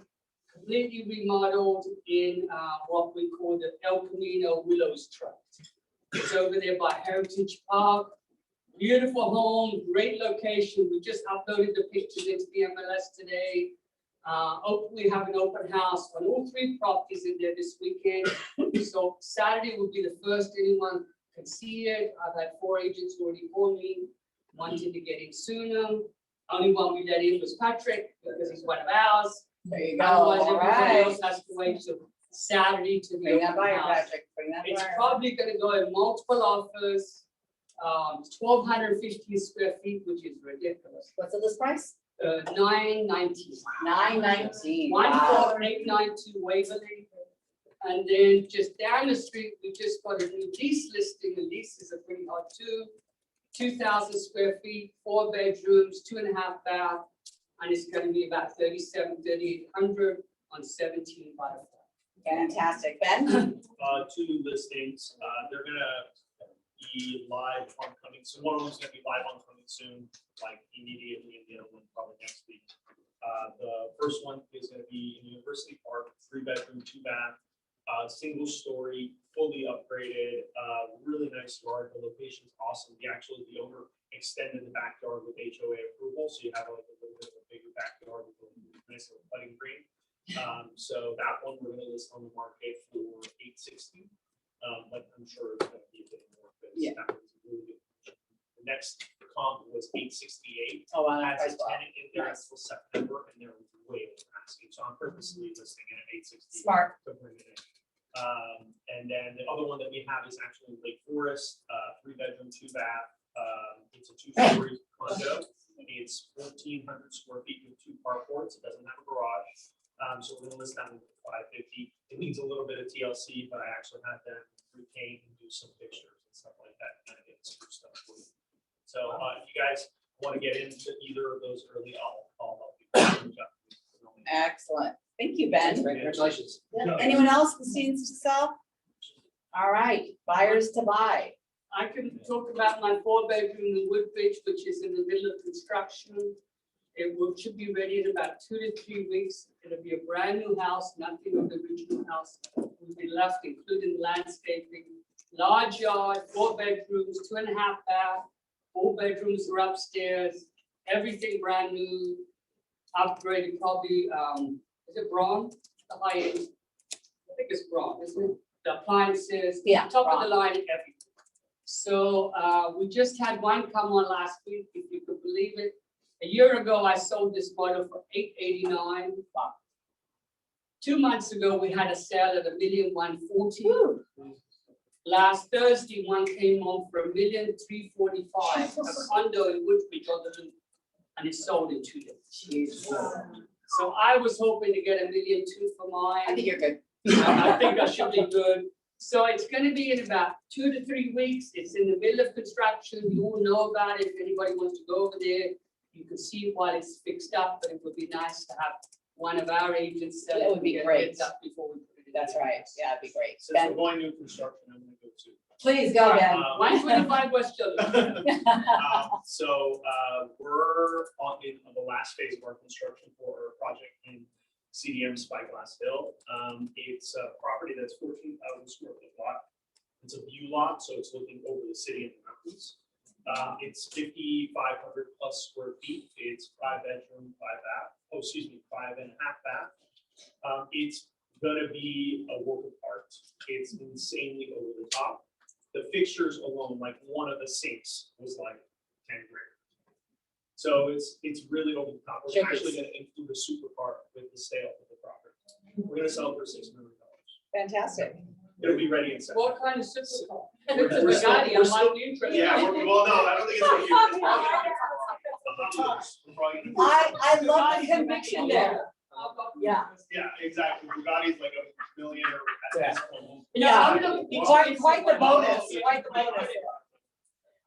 completely remodeled in what we call the El Camino Willows Tract. It's over there by Heritage Park. Beautiful home, great location. We just uploaded the pictures into the MLS today. We have an open house on all 3 properties in there this weekend. So Saturday will be the first anyone can see it. I've had 4 agents already call me, wanting to get in sooner. Only one we let in was Patrick, because he's one of ours. There you go, Otherwise, all everybody right. else has to wait till Saturday to the Bring that open buyer, house. Patrick, bring that It's buyer. probably gonna go in multiple offers, 1,250 square feet, which is ridiculous. What's the list price? 990. $919. 14892 Waverly. And then just down the street, we just got a new lease listing. The leases are pretty hot too. 2,000 square feet, 4 bedrooms, 2.5 bath, and it's gonna be about 3,800 on 17 by 4. Fantastic. Ben? 2 listings, they're gonna be live on coming soon. One of them's gonna be live on coming soon, like immediately, and the other one probably next week. The first one is gonna be in University Park, 3 bedroom, 2 bath, single story, fully upgraded, really nice yard. The location's awesome. The owner extended the backyard with HOA approval, so you have like a little bit of a bigger backyard with a nice little putting green. So that one we're gonna list on the market for $860. But I'm sure it's gonna be a bit more. Yeah. That was really good. The next comp was $868. Oh, wow. Has a tenant in there until September, and they're way over asking, so I'm purposely listing it at $860. Smart. To bring it in. And then the other one that we have is actually in Lake Forest, 3 bedroom, 2 bath. It's a 2-story condo. It's 1,400 square feet with 2 carports. It doesn't have a garage. So we're gonna list that for $550. It needs a little bit of TLC, but I actually had them repaint and do some pictures and stuff like that, kind of get some stuff for you. So if you guys want to get into either of those early, I'll help you. Excellent. Thank you, Ben. Congratulations. Anyone else with scenes to sell? All right, buyers to buy. I can talk about my 4-bedroom in Woodbridge, which is in the middle of construction. Should be ready in about 2 to 3 weeks. It'll be a brand new house, nothing of the original house will be left, including landscaping. Large yard, 4 bedrooms, 2.5 bath, 4 bedrooms are upstairs, everything brand new, upgraded, probably, is it Braun? The high end, I think it's Braun, isn't it? The appliances, Yeah, top of the Braun. line, everything. So we just had one come on last week, if you could believe it. A year ago, I sold this model for $889. 2 months ago, we had a sale at $1,140,000. Last Thursday, one came on for $1,345,000. A condo in Woodbridge, and it sold in 2 days. So I was hoping to get $1.2 million for mine. I think you're good. I think I should be good. So it's gonna be in about 2 to 3 weeks. It's in the middle of construction. You will know about it. If anybody wants to go over there, you can see it while it's fixed up, but it would be nice to have one of our agents sell it. That would be and get great. heads up before we put it in. That's right. Yeah, it'd be great. Since we're Ben, going new construction, I'm gonna go too. please go, Ben. 125 West Children. So we're in the last phase of our construction for our project in CDM Spyglass Hill. It's a property that's 14,000 square foot lot. It's a view lot, so it's looking over the city and the mountains. It's 5,500 plus square feet. It's 5 bedroom, 5 bath. 5.5 bath. It's gonna be a work of art. It's insanely over the top. The fixtures alone, like one of the sinks was like 10 grand. So it's really over the top. We're Check actually this. gonna include a supercar with the sale of the property. We're gonna sell it for $6 million. Fantastic. It'll be ready in September. What kind of supercar? We're It's a still- Bugatti, we're I still- might be interested. Yeah, well, no, I don't think it's gonna be. It's probably gonna be the Hummers. We're probably gonna- I love the conviction there. Yeah. Yeah, exactly. Bugatti's like $1 million or at this point. Yeah, Yeah. quite the bonus, quite the bonus.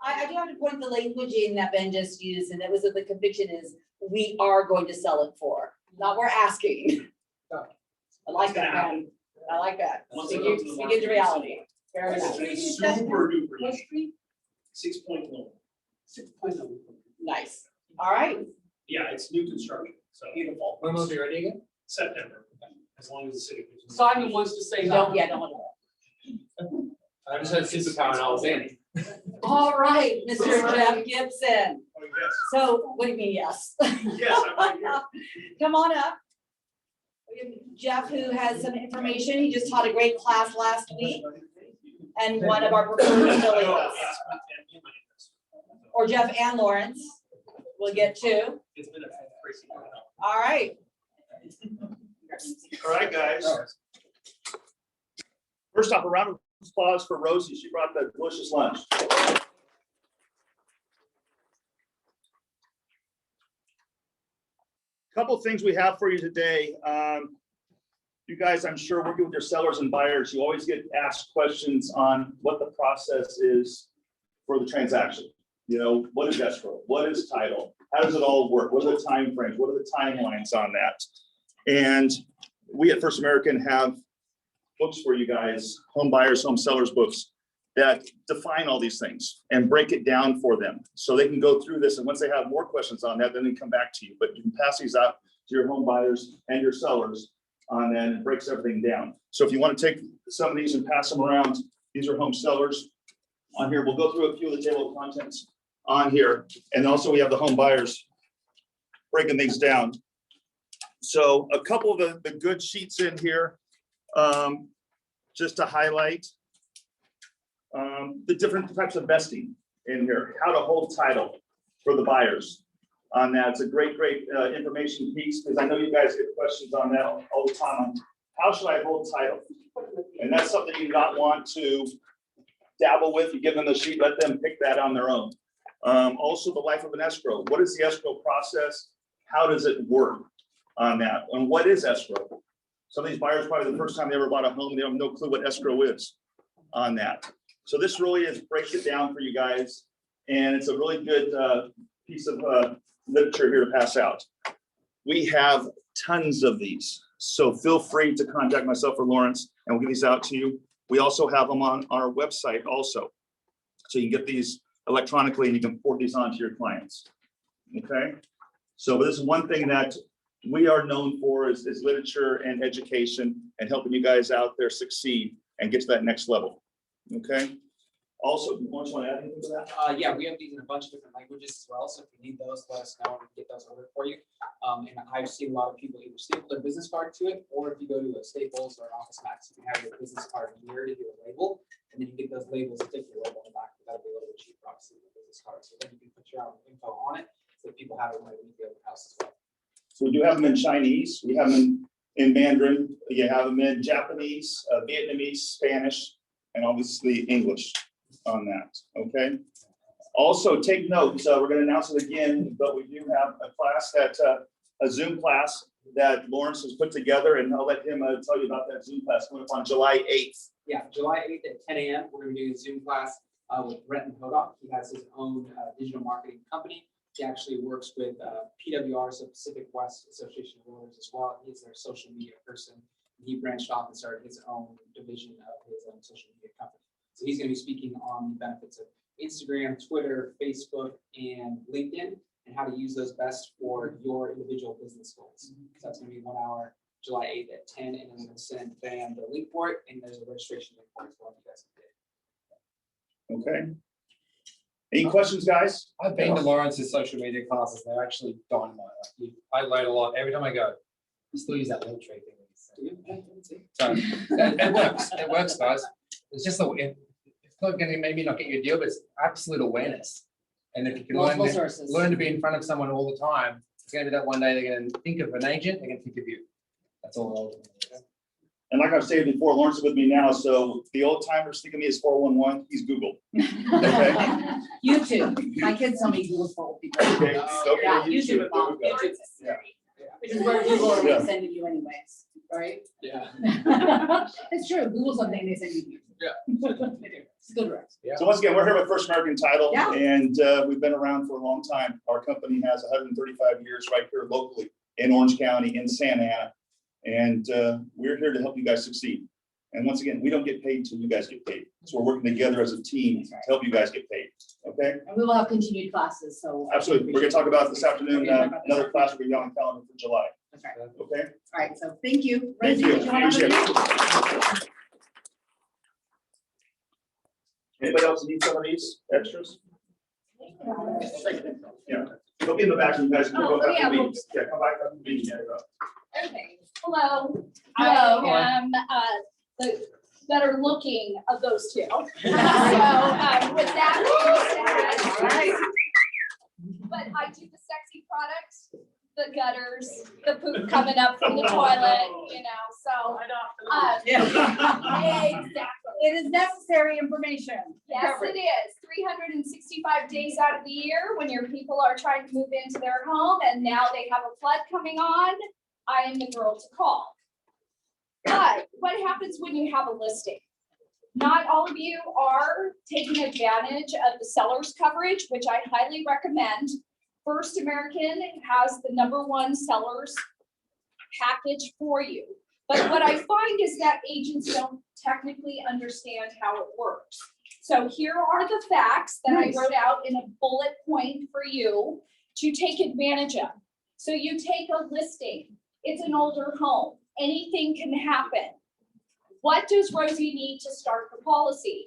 I do have to point the language in that Ben just used, and that was that the conviction is, we are going to sell it for, not we're asking. I like that, Ben. I like that. Once it Speak comes to the into market. reality. Fair It's enough. a super duper. What street? 6 loan. 6.0. Nice. All right, Yeah, it's new construction, so beautiful. When will it be ready again? September, as long as the city. gives us- Simon wants to say Don't, that. yeah, don't. I just had superpower and I was in. All right, Mr. Jeff Gibson. Oh, yes. So, what do you mean, yes? Yes, I'm right here. Come on up. We have Jeff, who has some information. He just taught a great class last week, and one of our preferred affiliates. Or Jeff and Lawrence. We'll get to. It's been a crazy. All right. All right, guys. First off, a round of applause for Rosie. She brought the delicious lunch. Couple of things we have for you today. You guys, I'm sure working with your sellers and buyers, you always get asked questions on what the process is for the transaction. You know, what is escrow? What is title? How does it all work? What are the timeframes? What are the timelines on that? And we at First American have books for you guys, home buyers, home sellers books that define all these things and break it down for them. So they can go through this, and once they have more questions on that, then they come back to you. But you can pass these out to your home buyers and your sellers on that, and it breaks everything down. So if you want to take some of these and pass them around, these are home sellers on here. We'll go through a few of the table of contents on here. And also we have the home buyers breaking these down. So a couple of the good sheets in here, just to highlight the different types of vesting in here, how to hold title for the buyers on that. It's a great information piece, because I know you guys get questions on that all the time. How should I hold title? And that's something you do not want to dabble with. You give them the sheet, let them pick that on their own. Also the life of an escrow. What is the escrow process? How does it work on that? And what is escrow? Some of these buyers, probably the first time they ever bought a home, they have no clue what escrow is on that. So this really is breaks it down for you guys. And it's a really good piece of literature here to pass out. We have tons of these. So feel free to contact myself or Lawrence, and we'll get these out to you. We also have them on our website also. So you can get these electronically and you can forward these on to your clients. Okay. So but this is one thing that we are known for is literature and education and helping you guys out there succeed and get to that next level. Okay. Also, you want to add anything to that? Yeah, we have these in a bunch of different languages as well, so if you need those, let us know and we can get those ordered for you. And I've seen a lot of people either staple their business card to it, or if you go to a Staples or an Office Max, you can have your business card here to do a label, and then you get those labels, stick your label on the back, but that'll be a little bit cheaper, obviously, than the business card, so then you can put your own info on it, so that people have it when they leave the open house as well. So we do have them in Chinese, we have them in Mandarin, you have them in Japanese, Vietnamese, Spanish, and obviously English on that, okay? Also, take note, we're going to announce it again, but we do have a class that, a Zoom class that Lawrence has put together, and I'll let him tell you about that Zoom class coming up on July 8th. Yeah, July 8th at 10 a.m. We're going to be doing a Zoom class with Brenton Hodock. He has his own digital marketing company. He actually works with PWR, so Pacific West Association of Realtors as well. He's their social media person. He branched off and started his own division of his own social media company. So he's going to be speaking on the benefits of Instagram, Twitter, Facebook, and LinkedIn, and how to use those best for your individual business goals. So that's going to be 1 hour, July 8th at 10, and then we're going to send Van the link for it, and there's a registration link for it as well. You guys can do it. Okay. Any questions, guys? I've been to Lawrence's social media classes. They're actually dynamite. Like I learn a lot every time I go. I still use that link tree thing. So it works. It works, guys. It's just it's not going to maybe not get you a deal, but it's absolute awareness. And if you can learn to be in front of someone all the time, it's going to be that one day they're going to think of an agent, they're going to think of you. That's all. And like I've stated before, Lawrence is with me now, so the old timers think of me as 411, he's Google. Okay. YouTube, my kids tell me Google's full of people. Okay, okay, Yeah, YouTube, YouTube, Mom. there we go. YouTube. Yeah. Which is where Google are Yeah. sending you anyways, right? Yeah. It's true, Google's something they send you. Yeah. It's good, right? So once again, we're here with First American Title, Yeah. and we've been around for a long time. Our company has 135 years right here locally in Orange County, in Santa Ana. And we're here to help you guys succeed. And once again, we don't get paid until you guys get paid. So we're working together as a team to help you guys get paid, okay? And we will have continued classes, so. Absolutely. We're gonna talk about this afternoon, another class we're going to calendar for July, That's right. okay? All right, so thank you. Thank Reggie, you. did wanna have Appreciate anything? Anybody else need some of these extras? Yeah, they'll be in the back, and you guys can go Oh, after yeah, me. Yeah, come back after me. Yeah, go. Okay, hello. Hello. I am the better looking of those two. So with that being said, but I do the sexy products, the gutters, the poop coming up from the toilet, you know, so. Exactly. It is necessary information. Yes, it is. 365 days out of the year when your people are trying to move into their home and now they have a flood coming on, I am the girl to call. But what happens when you have a listing? Not all of you are taking advantage of the seller's coverage, which I highly recommend. First American has the #1 seller's package for you. But what I find is that agents don't technically understand how it works. So here are the facts that I wrote out in a bullet point for you to take advantage of. So you take a listing, it's an older home, anything can happen. What does Rosie need to start the policy?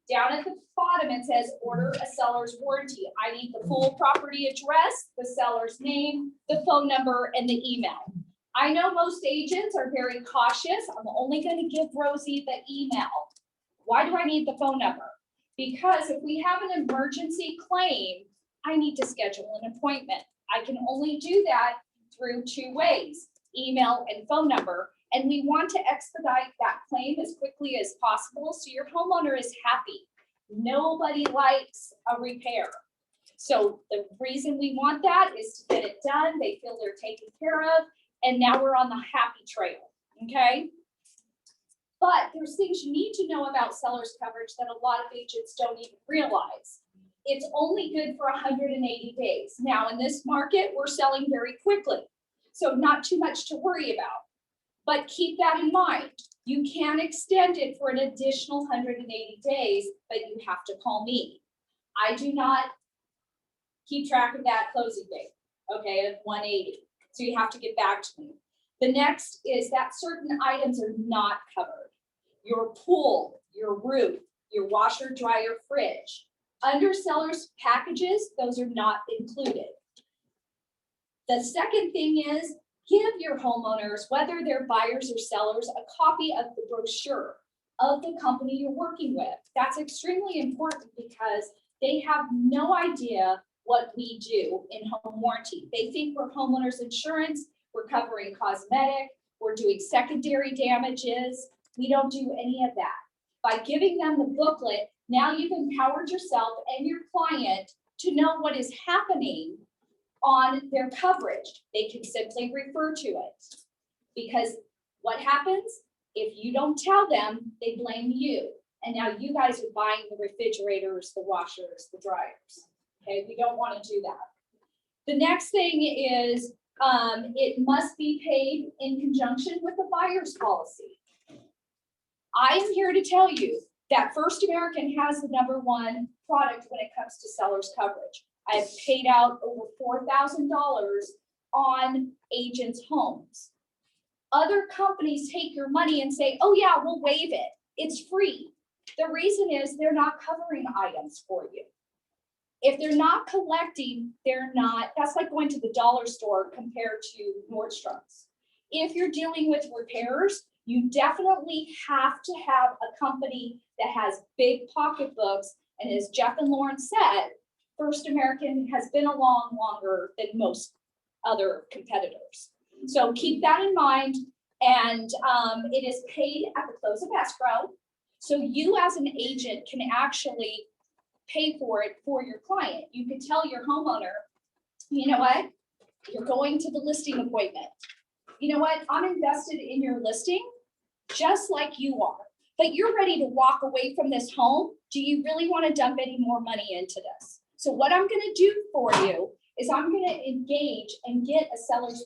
Down at the bottom, it says order a seller's warranty. I need the full property address, the seller's name, the phone number, and the email. I know most agents are very cautious. I'm only going to give Rosie the email. Why do I need the phone number? Because if we have an emergency claim, I need to schedule an appointment. I can only do that through 2 ways, email and phone number. And we want to expedite that claim as quickly as possible so your homeowner is happy. Nobody likes a repair. So the reason we want that is to get it done. They feel they're taken care of. And now we're on the happy trail, okay? But there's things you need to know about seller's coverage that a lot of agents don't even realize. It's only good for 180 days. Now in this market, we're selling very quickly. So not too much to worry about. But keep that in mind. You can extend it for an additional 180 days, but you have to call me. I do not keep track of that closing date, okay, of 180. So you have to get back to me. The next is that certain items are not covered. Your pool, your roof, your washer, dryer, fridge. Under seller's packages, those are not included. The second thing is give your homeowners, whether they're buyers or sellers, a copy of the brochure of the company you're working with. That's extremely important because they have no idea what we do in home warranty. They think we're homeowners insurance, we're covering cosmetic, we're doing secondary damages. We don't do any of that. By giving them the booklet, now you've empowered yourself and your client to know what is happening on their coverage. They can simply refer to it. Because what happens? If you don't tell them, they blame you. And now you guys are buying the refrigerators, the washers, the dryers. Okay, we don't want to do that. The next thing is it must be paid in conjunction with the buyer's policy. I am here to tell you that First American has the #1 product when it comes to seller's coverage. I have paid out over $4,000 on agents' homes. Other companies take your money and say, oh yeah, we'll waive it. It's free. The reason is they're not covering items for you. If they're not collecting, they're not, that's like going to the dollar store compared to Nordstrom's. If you're dealing with repairs, you definitely have to have a company that has big pocketbooks. And as Jeff and Lauren said, First American has been along longer than most other competitors. So keep that in mind. And it is paid at the close of escrow. So you as an agent can actually pay for it for your client. You can tell your homeowner, you know what? You're going to the listing appointment. You know what? I'm invested in your listing just like you are, but you're ready to walk away from this home. Do you really want to dump any more money into this? So what I'm going to do for you is I'm going to engage and get a seller's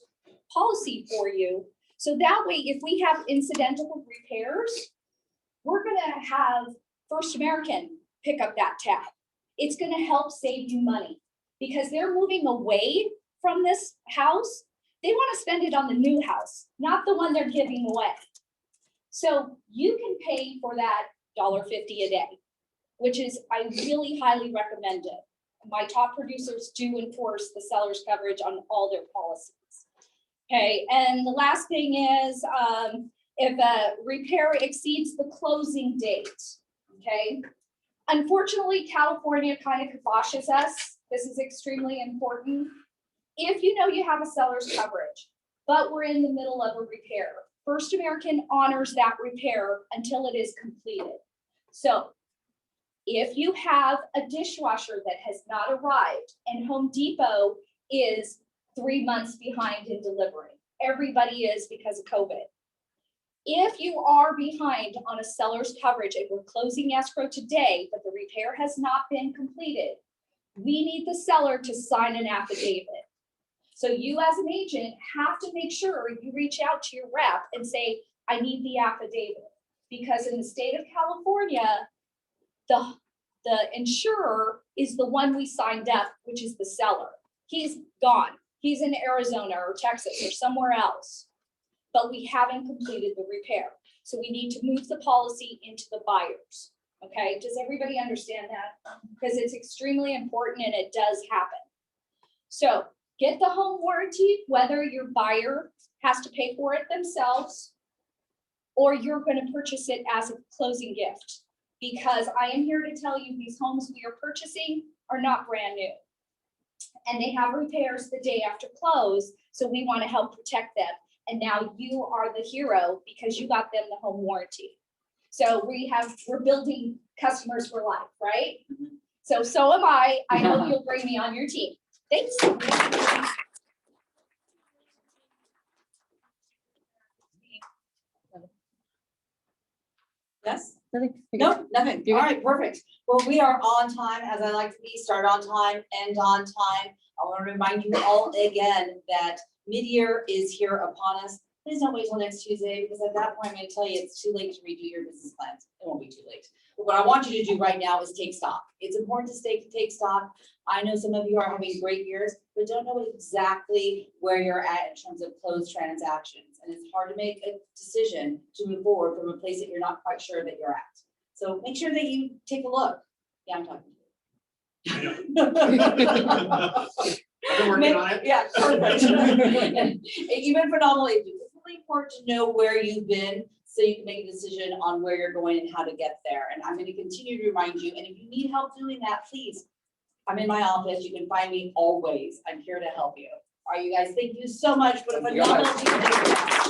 policy for you. So that way, if we have incidental repairs, we're going to have First American pick up that tab. It's going to help save you money because they're moving away from this house. They want to spend it on the new house, not the one they're giving away. So you can pay for that $1.50 a day, which is, I really highly recommend it. My top producers do enforce the seller's coverage on all their policies. Okay, and the last thing is if a repair exceeds the closing date, okay? Unfortunately, California kind of kiboshes us. This is extremely important. If you know you have a seller's coverage, but we're in the middle of a repair, First American honors that repair until it is completed. So if you have a dishwasher that has not arrived and Home Depot is 3 months behind in delivering, everybody is because of COVID. If you are behind on a seller's coverage and we're closing escrow today, but the repair has not been completed, we need the seller to sign an affidavit. So you as an agent have to make sure you reach out to your rep and say, I need the affidavit. Because in the state of California, the insurer is the one we signed up, which is the seller. He's gone. He's in Arizona or Texas or somewhere else. But we haven't completed the repair. So we need to move the policy into the buyers. Okay, does everybody understand that? Because it's extremely important and it does happen. So get the home warranty, whether your buyer has to pay for it themselves or you're going to purchase it as a closing gift. Because I am here to tell you these homes we are purchasing are not brand new. And they have repairs the day after close, so we want to help protect them. And now you are the hero because you got them the home warranty. So we're building customers for life, right? So am I. I hope you'll bring me on your team. Thanks. Yes? Nothing. You're good. No, nothing. All right, perfect. Well, we are on time, as I like to be, start on time, end on time. I want to remind you all again that mid-year is here upon us. Please don't wait till next Tuesday, because at that point, I'm gonna tell you, it's too late to redo your business plans. It won't be too late. But what I want you to do right now is take stock. It's important to take stock. I know some of you are having great years, but don't know exactly where you're at in terms of closed transactions. And it's hard to make a decision to move forward from a place that you're not quite sure that you're at. So make sure that you take a look. Yeah, I'm talking to you. I've been working on it. Yeah, perfect. You've been phenomenal. It's really important to know where you've been so you can make a decision on where you're going and how to get there. And I'm going to continue to remind you, and if you need help doing that, please, I'm in my office. You can find me always. I'm here to help you. All right, you guys, thank you so much. What a phenomenal team.